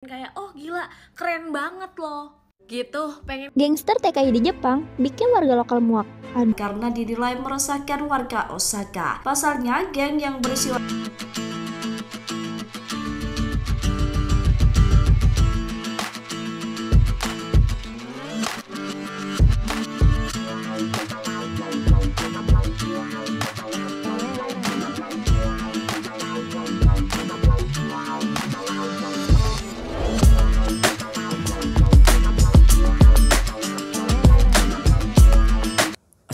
Kayak oh gila keren banget loh gitu, pengen Gangster TKI di Jepang bikin warga lokal muak karena dinilai meresahkan warga Osaka. Pasalnya geng yang berisi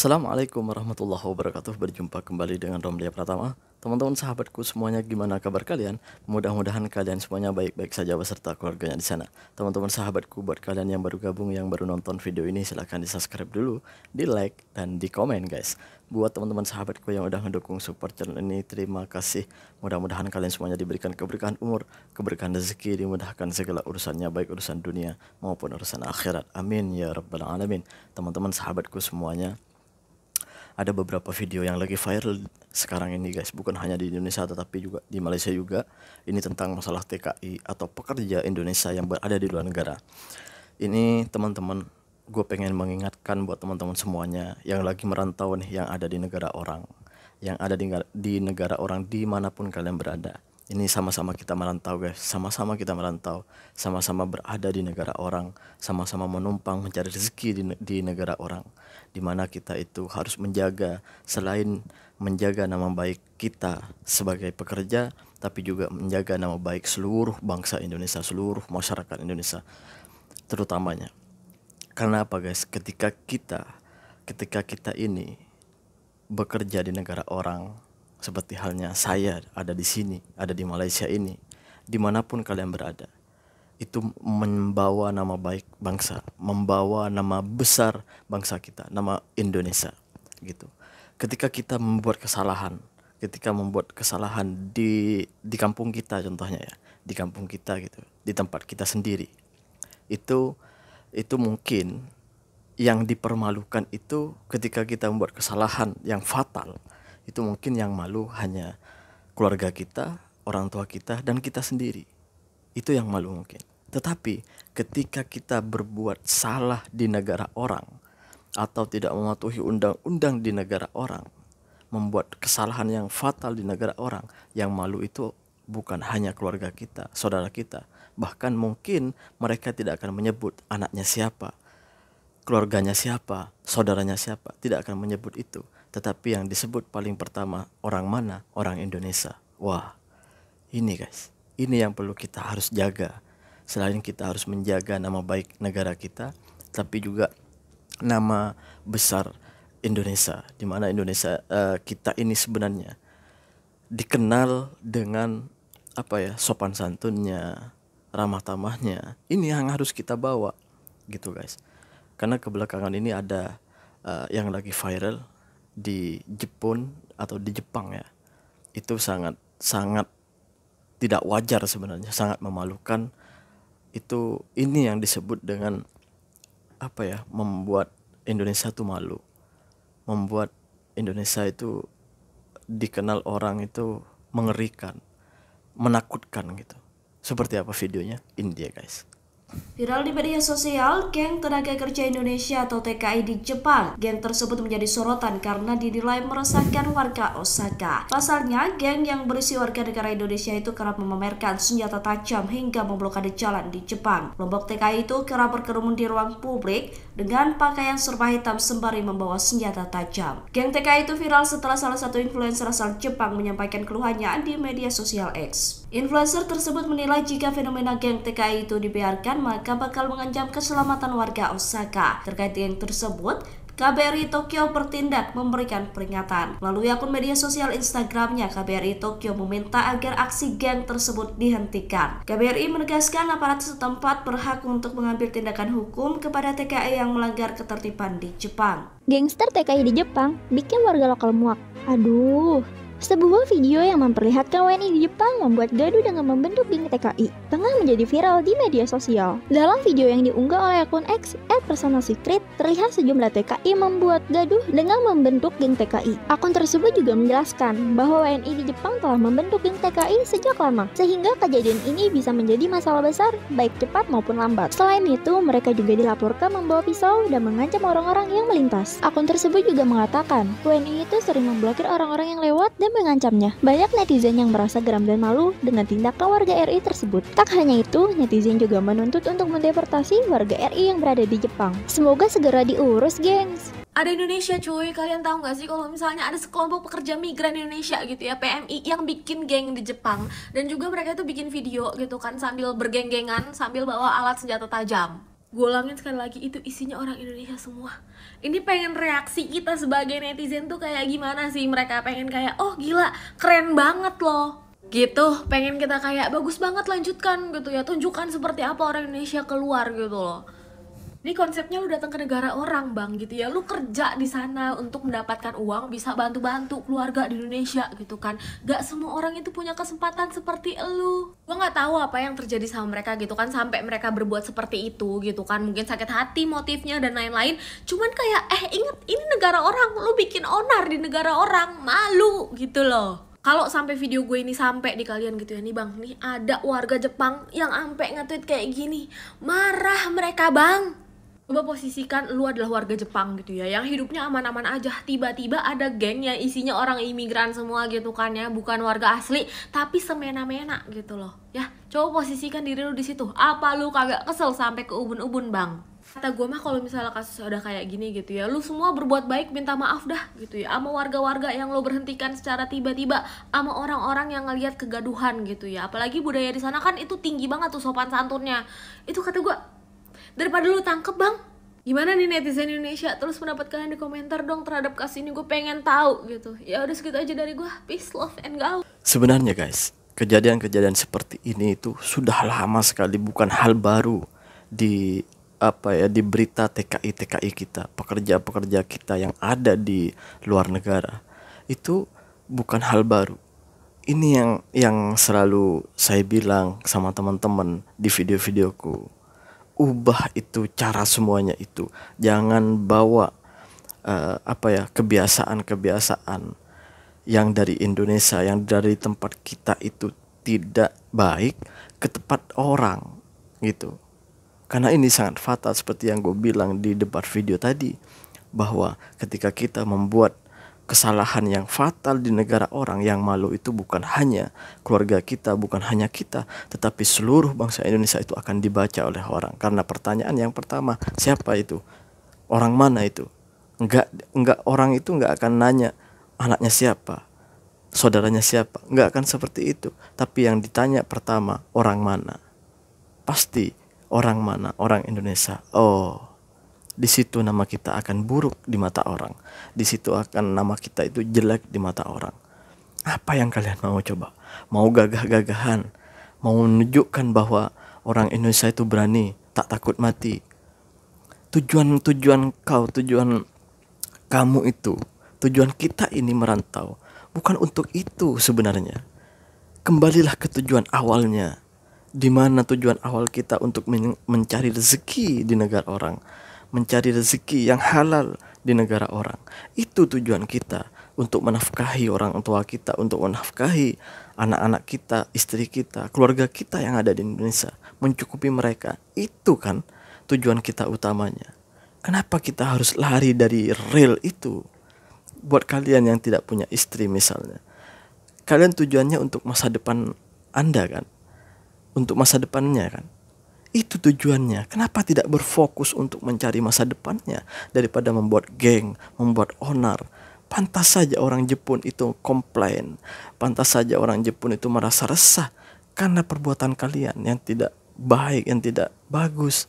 Assalamualaikum warahmatullahi wabarakatuh. Berjumpa kembali dengan Romlia Pratama. Teman-teman sahabatku semuanya, gimana kabar kalian? Mudah-mudahan kalian semuanya baik-baik saja beserta keluarganya di sana. Teman-teman sahabatku, buat kalian yang baru gabung, yang baru nonton video ini, silahkan di subscribe dulu, di like, dan di komen guys. Buat teman-teman sahabatku yang udah ngedukung support channel ini, terima kasih. Mudah-mudahan kalian semuanya diberikan keberkahan umur, keberkahan rezeki, dimudahkan segala urusannya, baik urusan dunia maupun urusan akhirat. Amin ya rabbal alamin. Teman-teman sahabatku semuanya, ada beberapa video yang lagi viral sekarang ini guys, bukan hanya di Indonesia tetapi juga di Malaysia juga. Ini tentang masalah TKI atau pekerja Indonesia yang berada di luar negara. Ini teman-teman, gue pengen mengingatkan buat teman-teman semuanya yang lagi merantau nih, yang ada di negara orang, yang ada di negara orang dimanapun kalian berada. Ini sama-sama kita merantau guys, sama-sama kita merantau, sama-sama berada di negara orang, sama-sama menumpang mencari rezeki di negara orang, dimana kita itu harus menjaga, selain menjaga nama baik kita sebagai pekerja, tapi juga menjaga nama baik seluruh bangsa Indonesia, seluruh masyarakat Indonesia terutamanya. Karena apa guys, ketika kita ini bekerja di negara orang, seperti halnya saya ada di sini, ada di Malaysia ini, dimanapun kalian berada, itu membawa nama baik bangsa, membawa nama besar bangsa kita, nama Indonesia gitu. Ketika kita membuat kesalahan, di kampung kita contohnya ya, di kampung kita gitu, di tempat kita sendiri, itu mungkin yang dipermalukan itu ketika kita membuat kesalahan yang fatal, itu mungkin yang malu hanya keluarga kita, orang tua kita, dan kita sendiri. Itu yang malu mungkin. Tetapi ketika kita berbuat salah di negara orang, atau tidak mematuhi undang-undang di negara orang, membuat kesalahan yang fatal di negara orang, yang malu itu bukan hanya keluarga kita, saudara kita. Bahkan mungkin mereka tidak akan menyebut anaknya siapa, keluarganya siapa, saudaranya siapa, tidak akan menyebut itu. Tetapi yang disebut paling pertama orang mana? Orang Indonesia. Wah, ini guys, ini yang perlu kita harus jaga. Selain kita harus menjaga nama baik negara kita, tapi juga nama besar Indonesia, di mana Indonesia kita ini sebenarnya dikenal dengan sopan santunnya, ramah tamahnya. Ini yang harus kita bawa gitu guys. Karena kebelakangan ini ada yang lagi viral di Jepun atau di Jepang ya, itu sangat tidak wajar sebenarnya, sangat memalukan. Ini yang disebut dengan membuat Indonesia itu malu, membuat Indonesia itu dikenal orang itu mengerikan, menakutkan gitu. Seperti apa videonya? Ini dia guys. Viral di media sosial, geng tenaga kerja Indonesia atau TKI di Jepang. Geng tersebut menjadi sorotan karena dinilai meresahkan warga Osaka. Pasalnya, geng yang berisi warga negara Indonesia itu kerap memamerkan senjata tajam hingga memblokade jalan di Jepang. Kelompok TKI itu kerap berkerumun di ruang publik dengan pakaian serba hitam sembari membawa senjata tajam. Geng TKI itu viral setelah salah satu influencer asal Jepang menyampaikan keluhannya di media sosial X. Influencer tersebut menilai jika fenomena geng TKI itu dibiarkan, maka bakal mengancam keselamatan warga Osaka. Terkait geng tersebut, KBRI Tokyo bertindak memberikan peringatan. Melalui akun media sosial Instagramnya, KBRI Tokyo meminta agar aksi geng tersebut dihentikan. KBRI menegaskan aparat setempat berhak untuk mengambil tindakan hukum kepada TKI yang melanggar ketertiban di Jepang. Gangster TKI di Jepang bikin warga lokal muak. Aduh, Sebuah video yang memperlihatkan WNI di Jepang membuat gaduh dengan membentuk geng TKI tengah menjadi viral di media sosial. Dalam video yang diunggah oleh akun X @personalsecret, terlihat sejumlah TKI membuat gaduh dengan membentuk geng TKI. Akun tersebut juga menjelaskan bahwa WNI di Jepang telah membentuk geng TKI sejak lama, sehingga kejadian ini bisa menjadi masalah besar baik cepat maupun lambat. Selain itu, mereka juga dilaporkan membawa pisau dan mengancam orang-orang yang melintas. Akun tersebut juga mengatakan WNI itu sering memblokir orang-orang yang lewat dan mengancamnya. Banyak netizen yang merasa geram dan malu dengan tindakan warga RI tersebut. Tak hanya itu, netizen juga menuntut untuk mendeportasi warga RI yang berada di Jepang. Semoga segera diurus, gengs. Ada Indonesia cuy, kalian tahu gak sih kalau misalnya ada sekelompok pekerja migran Indonesia gitu ya, PMI, yang bikin geng di Jepang. Dan juga mereka itu bikin video gitu kan sambil bergeng-gengan, sambil bawa alat senjata tajam. Gue ulangin sekali lagi, itu isinya orang Indonesia semua. Ini pengen reaksi kita sebagai netizen tuh kayak gimana sih? Mereka pengen kayak, oh gila, keren banget loh gitu, pengen kita kayak, bagus banget, lanjutkan gitu ya, tunjukkan seperti apa orang Indonesia keluar gitu loh. Ini konsepnya lu datang ke negara orang bang gitu ya, lu kerja di sana untuk mendapatkan uang, bisa bantu-bantu keluarga di Indonesia gitu kan. Gak semua orang itu punya kesempatan seperti elu. Gua nggak tahu apa yang terjadi sama mereka gitu kan, sampai mereka berbuat seperti itu gitu kan. Mungkin sakit hati motifnya dan lain-lain. Cuman kayak inget ini negara orang, lu bikin onar di negara orang, malu gitu loh. Kalau sampai video gue ini sampai di kalian gitu ya, nih bang, nih ada warga Jepang yang sampai nge-tweet kayak gini, marah mereka bang. Coba posisikan lu adalah warga Jepang gitu ya, yang hidupnya aman-aman aja, tiba-tiba ada geng yang isinya orang imigran semua gitu kan ya, bukan warga asli, tapi semena-mena gitu loh. Ya, coba posisikan diri lu di situ. Apa lu kagak kesel sampai ke ubun-ubun bang? Kata gue mah kalau misalnya kasus udah kayak gini gitu ya, lu semua berbuat baik minta maaf dah gitu ya, sama warga-warga yang lo berhentikan secara tiba-tiba, sama orang-orang yang ngelihat kegaduhan gitu ya. Apalagi budaya di sana kan itu tinggi banget tuh sopan santunnya. Itu kata gue, daripada lu tangkep bang. Gimana nih netizen Indonesia? Terus pendapat kalian di komentar dong terhadap kasus ini, gue pengen tahu gitu. Ya udah segitu aja dari gue. Peace, love, and go. Sebenarnya guys, kejadian-kejadian seperti ini itu sudah lama sekali, bukan hal baru di di berita TKI kita, pekerja-pekerja kita yang ada di luar negara. Itu bukan hal baru. Ini yang selalu saya bilang sama teman-teman di video-videoku. Ubah itu cara semuanya itu. Jangan bawa kebiasaan-kebiasaan yang dari Indonesia, yang dari tempat kita itu tidak baik ke tempat orang gitu. Karena ini sangat fatal seperti yang gue bilang di debat video tadi, bahwa ketika kita membuat kesalahan yang fatal di negara orang, yang malu itu bukan hanya keluarga kita, bukan hanya kita, tetapi seluruh bangsa Indonesia itu akan dibaca oleh orang. Karena pertanyaan yang pertama, siapa itu? Orang mana itu? Enggak, orang itu enggak akan nanya anaknya siapa, saudaranya siapa, enggak akan seperti itu. Tapi yang ditanya pertama, orang mana? Pasti orang mana? Orang Indonesia. Oh, di situ nama kita akan buruk di mata orang. Di situ akan nama kita itu jelek di mata orang. Apa yang kalian mau coba? Mau gagah-gagahan? Mau menunjukkan bahwa orang Indonesia itu berani, tak takut mati? Tujuan kamu itu, tujuan kita ini merantau, bukan untuk itu sebenarnya. Kembalilah ke tujuan awalnya. Di mana tujuan awal kita untuk mencari rezeki di negara orang, mencari rezeki yang halal di negara orang. Itu tujuan kita, untuk menafkahi orang tua kita, untuk menafkahi anak-anak kita, istri kita, keluarga kita yang ada di Indonesia, mencukupi mereka. Itu kan tujuan kita utamanya. Kenapa kita harus lari dari real itu? Buat kalian yang tidak punya istri misalnya, kalian tujuannya untuk masa depan Anda kan, untuk masa depannya kan, itu tujuannya. Kenapa tidak berfokus untuk mencari masa depannya daripada membuat geng, membuat onar? Pantas saja orang Jepun itu komplain, pantas saja orang Jepun itu merasa resah karena perbuatan kalian yang tidak baik, yang tidak bagus.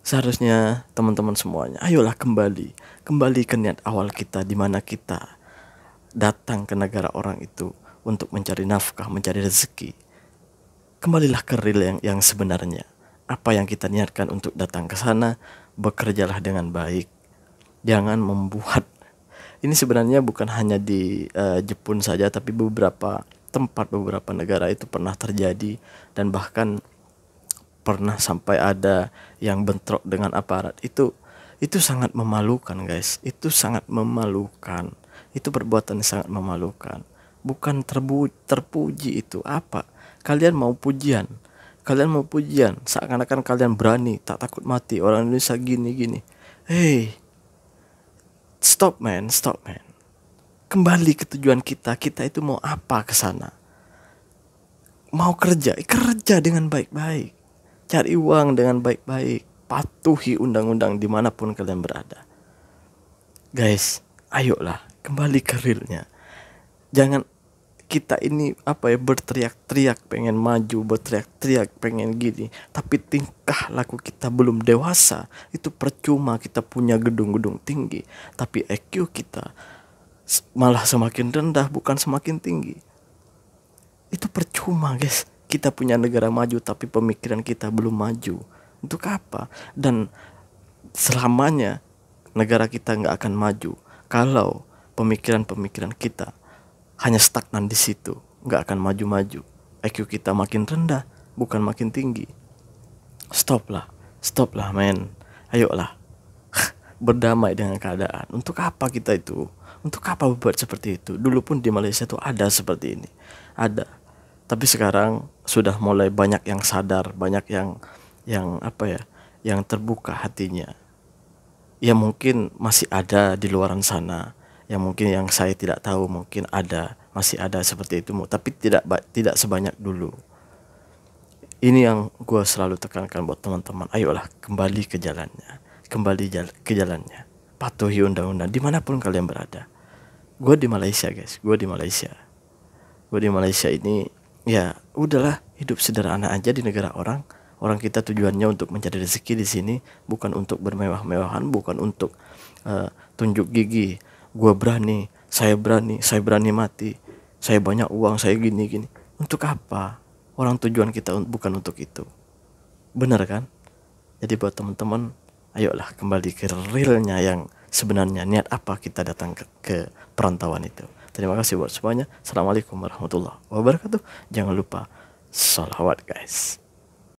Seharusnya teman-teman semuanya, ayolah kembali ke niat awal kita, di mana kita datang ke negara orang itu untuk mencari nafkah, mencari rezeki. Kembalilah ke real yang sebenarnya. Apa yang kita niatkan untuk datang ke sana, bekerjalah dengan baik. Jangan membuat Ini sebenarnya bukan hanya di Jepun saja, tapi beberapa tempat, beberapa negara itu pernah terjadi, dan bahkan pernah sampai ada yang bentrok dengan aparat. Itu sangat memalukan, guys. Itu sangat memalukan. Itu perbuatan yang sangat memalukan. Bukan terpuji itu. Apa? Kalian mau pujian. Kalian mau pujian. Seakan-akan kalian berani, tak takut mati. Orang Indonesia gini-gini. Hey, stop man. Kembali ke tujuan kita. Kita itu mau apa ke sana? Mau kerja dengan baik-baik. Cari uang dengan baik-baik. Patuhi undang-undang dimanapun kalian berada. Guys, ayolah kembali ke realnya. Jangan kita ini berteriak-teriak pengen maju, berteriak-teriak pengen gini, tapi tingkah laku kita belum dewasa. Itu percuma kita punya gedung-gedung tinggi, tapi IQ kita malah semakin rendah, bukan semakin tinggi. Itu percuma, guys. Kita punya negara maju tapi pemikiran kita belum maju. Untuk apa? Dan selamanya negara kita nggak akan maju kalau pemikiran-pemikiran kita hanya stagnan di situ, nggak akan maju-maju. IQ kita makin rendah, bukan makin tinggi. Stoplah men. Ayolah berdamai dengan keadaan. Untuk apa kita itu? Untuk apa berbuat seperti itu? Dulu pun di Malaysia tuh ada seperti ini, ada. Tapi sekarang sudah mulai banyak yang sadar, banyak yang terbuka hatinya. Ya mungkin masih ada di luaran sana, yang mungkin yang saya tidak tahu, mungkin masih ada seperti itu, tapi tidak sebanyak dulu. Ini yang gue selalu tekankan buat teman-teman. Ayolah kembali ke jalannya, patuhi undang-undang dimanapun kalian berada. Gue di Malaysia, guys. Gue di Malaysia ini, ya udahlah, hidup sederhana aja di negara orang. Orang kita tujuannya untuk mencari rezeki di sini, bukan untuk bermewah-mewahan, bukan untuk tunjuk gigi. Gue berani, saya berani mati, saya banyak uang, saya gini. Untuk apa? Orang tujuan kita bukan untuk itu. Benar kan? Jadi buat teman-teman, ayolah kembali ke realnya yang sebenarnya, niat apa kita datang ke perantauan itu. Terima kasih buat semuanya. Assalamualaikum warahmatullahi wabarakatuh. Jangan lupa sholawat, guys.